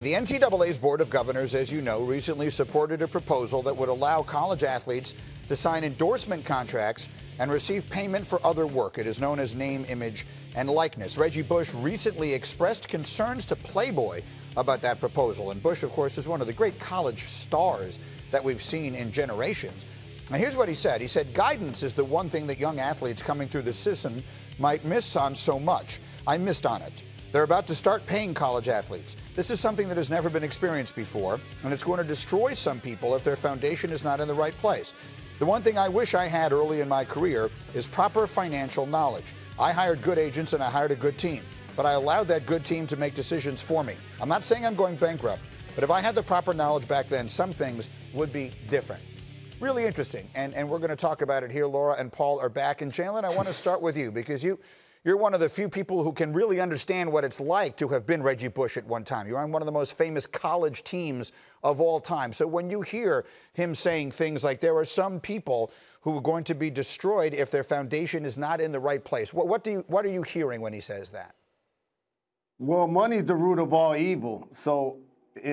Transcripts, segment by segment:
The NCAA's Board of Governors, as you know, recently supported a proposal that would allow college athletes to sign endorsement contracts and receive payment for other work. It is known as name, image, and likeness. Reggie Bush recently expressed concerns to Playboy about that proposal. And Bush, of course, is one of the great college stars that we've seen in generations. And here's what he said. He said, guidance is the one thing that young athletes coming through the system might miss on so much. I missed on it. They're about to start paying college athletes. This is something that has never been experienced before, and it's going to destroy some people if their foundation is not in the right place. The one thing I wish I had early in my career is proper financial knowledge. I hired good agents and I hired a good team, but I allowed that good team to make decisions for me. I'm not saying I'm going bankrupt, but if I had the proper knowledge back then, some things would be different. Really interesting, and we're going to talk about it here. Laura and Paul are back. And Jalen, I want to start with you because you're one of the few people who can really understand what it's like to have been Reggie Bush at one time. You're on one of the most famous college teams of all time. So when you hear him saying things like there are some people who are going to be destroyed if their foundation is not in the right place, what are you hearing when he says that? Well, money's the root of all evil. So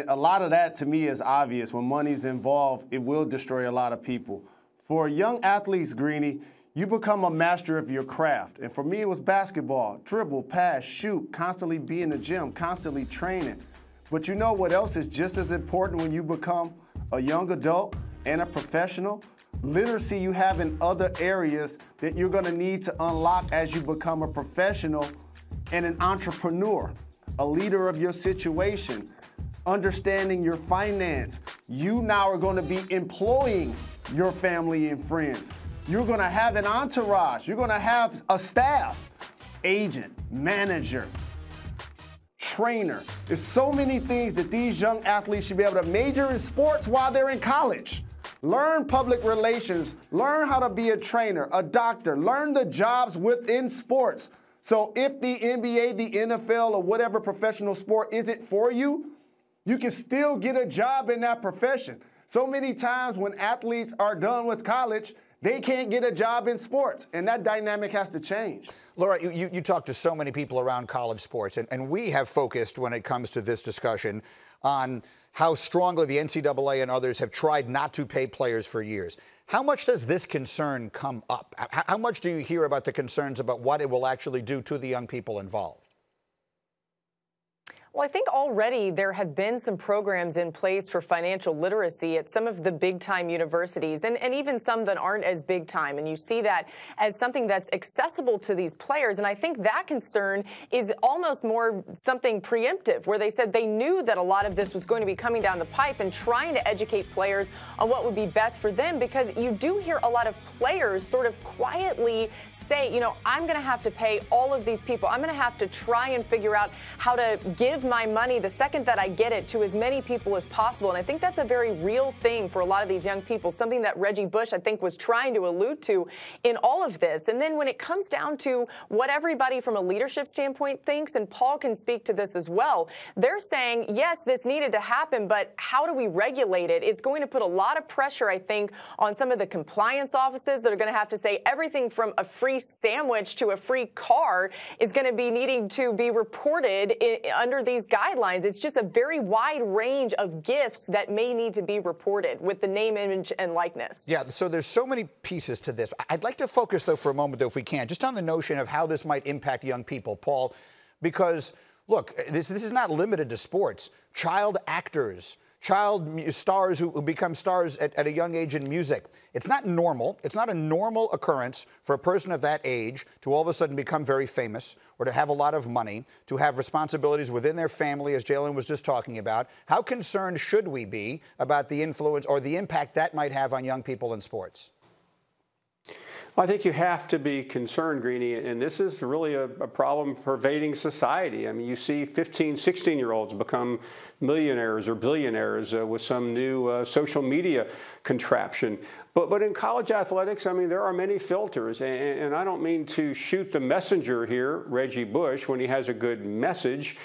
a lot of that to me is obvious. When money's involved, it will destroy a lot of people. For young athletes, Greeny, you become a master of your craft. And for me, it was basketball. Dribble, pass, shoot, constantly be in the gym, constantly training. But you know what else is just as important when you become a young adult and a professional? Literacy you have in other areas that you're gonna need to unlock as you become a professional and an entrepreneur, a leader of your situation, understanding your finance. You now are gonna be employing your family and friends. You're going to have an entourage. You're going to have a staff, agent, manager, trainer. There's so many things that these young athletes should be able to major in sports while they're in college. Learn public relations. Learn how to be a trainer, a doctor. Learn the jobs within sports. So if the NBA, the NFL, or whatever professional sport isn't for you, you can still get a job in that profession. So many times when athletes are done with college, they can't get a job in sports, and that dynamic has to change. Laura, you talk to so many people around college sports, and we have focused when it comes to this discussion on how strongly the NCAA and others have tried not to pay players for years. How much does this concern come up? How much do you hear about the concerns about what it will actually do to the young people involved? Well, I think already there have been some programs in place for financial literacy at some of the big-time universities and even some that aren't as big-time. And you see that as something that's accessible to these players. And I think that concern is almost more something preemptive, where they said they knew that a lot of this was going to be coming down the pipe and trying to educate players on what would be best for them, because you do hear a lot of players sort of quietly say, you know, I'm going to have to pay all of these people. I'm going to have to try and figure out how to give my money the second that I get it to as many people as possible. And I think that's a very real thing for a lot of these young people, something that Reggie Bush, I think, was trying to allude to in all of this. And then when it comes down to what everybody from a leadership standpoint thinks, and Paul can speak to this as well, they're saying, yes, this needed to happen, but how do we regulate it? It's going to put a lot of pressure, I think, on some of the compliance offices that are going to have to say everything from a free sandwich to a free car is going to be needing to be reported under these guidelines. It's just a very wide range of gifts that may need to be reported with the name, image, and likeness. Yeah, so there's so many pieces to this. I'd like to focus, though, for a moment, though, if we can, just on the notion of how this might impact young people, Paul, because, look, this is not limited to sports. Child actors, child stars who become stars at a young age in music. It's not normal. It's not a normal occurrence for a person of that age to all of a sudden become very famous or to have a lot of money, to have responsibilities within their family, as Jalen was just talking about. How concerned should we be about the influence or the impact that might have on young people in sports? I think you have to be concerned, Greeny, and this is really a problem pervading society. I mean, you see 15, 16-year-olds become millionaires or billionaires with some new social media contraption. But in college athletics, I mean, there are many filters, and I don't mean to shoot the messenger here, Reggie Bush, when he has a good message.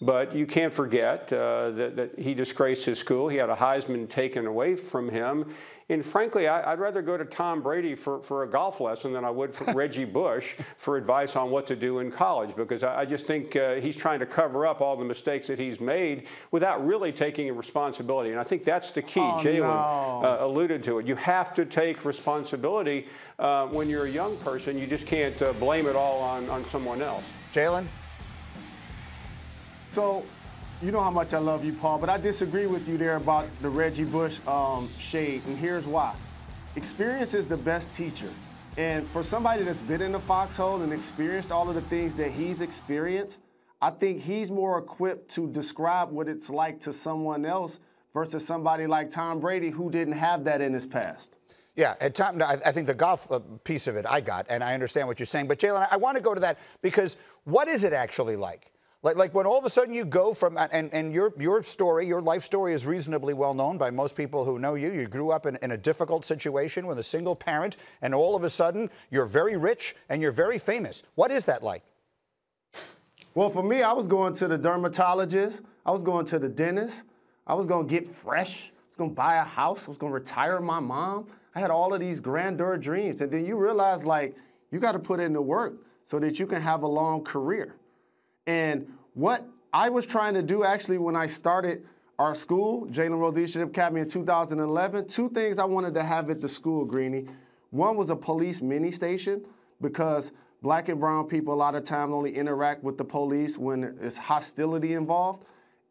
But you can't forget that he disgraced his school. He had a Heisman taken away from him. And frankly, I'd rather go to Tom Brady for a golf lesson than I would for Reggie Bush for advice on what to do in college, because I just think he's trying to cover up all the mistakes that he's made without really taking responsibility. And I think that's the key. Jalen alluded to it. You have to take responsibility when you're a young person. You just can't blame it all on someone else. Jalen? So, you know how much I love you, Paul, but I disagree with you there about the Reggie Bush shade, and here's why. Experience is the best teacher. And for somebody that's been in the foxhole and experienced all of the things that he's experienced, I think he's more equipped to describe what it's like to someone else versus somebody like Tom Brady who didn't have that in his past. Yeah, and Tom, I think the golf piece of it I got, and I understand what you're saying. But, Jalen, I want to go to that because what is it actually like? Like when all of a sudden you go from, and your story, your life story is reasonably well known by most people who know you. You grew up in a difficult situation with a single parent, and all of a sudden you're very rich and you're very famous. What is that like? Well, for me, I was going to the dermatologist. I was going to the dentist. I was going to get fresh. I was going to buy a house. I was going to retire my mom. I had all of these grandeur dreams. And then you realize, like, you got to put in the work so that you can have a long career. And what I was trying to do actually when I started our school, Jalen Rose Leadership Academy in 2011, two things I wanted to have at the school, Greeny. One was a police mini station because black and brown people a lot of times only interact with the police when there's hostility involved.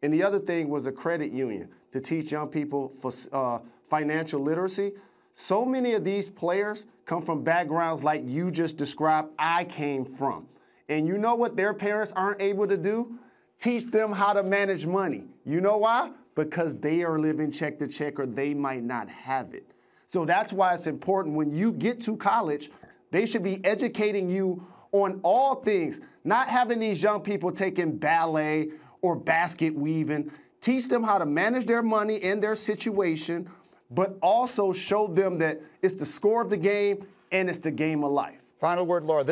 And the other thing was a credit union to teach young people for financial literacy. So many of these players come from backgrounds like you just described I came from. And you know what their parents aren't able to do? Teach them how to manage money. You know why? Because they are living check to check or they might not have it. So that's why it's important when you get to college, they should be educating you on all things, not having these young people taking ballet or basket weaving. Teach them how to manage their money and their situation, but also show them that it's the score of the game and it's the game of life. Final word, Laura.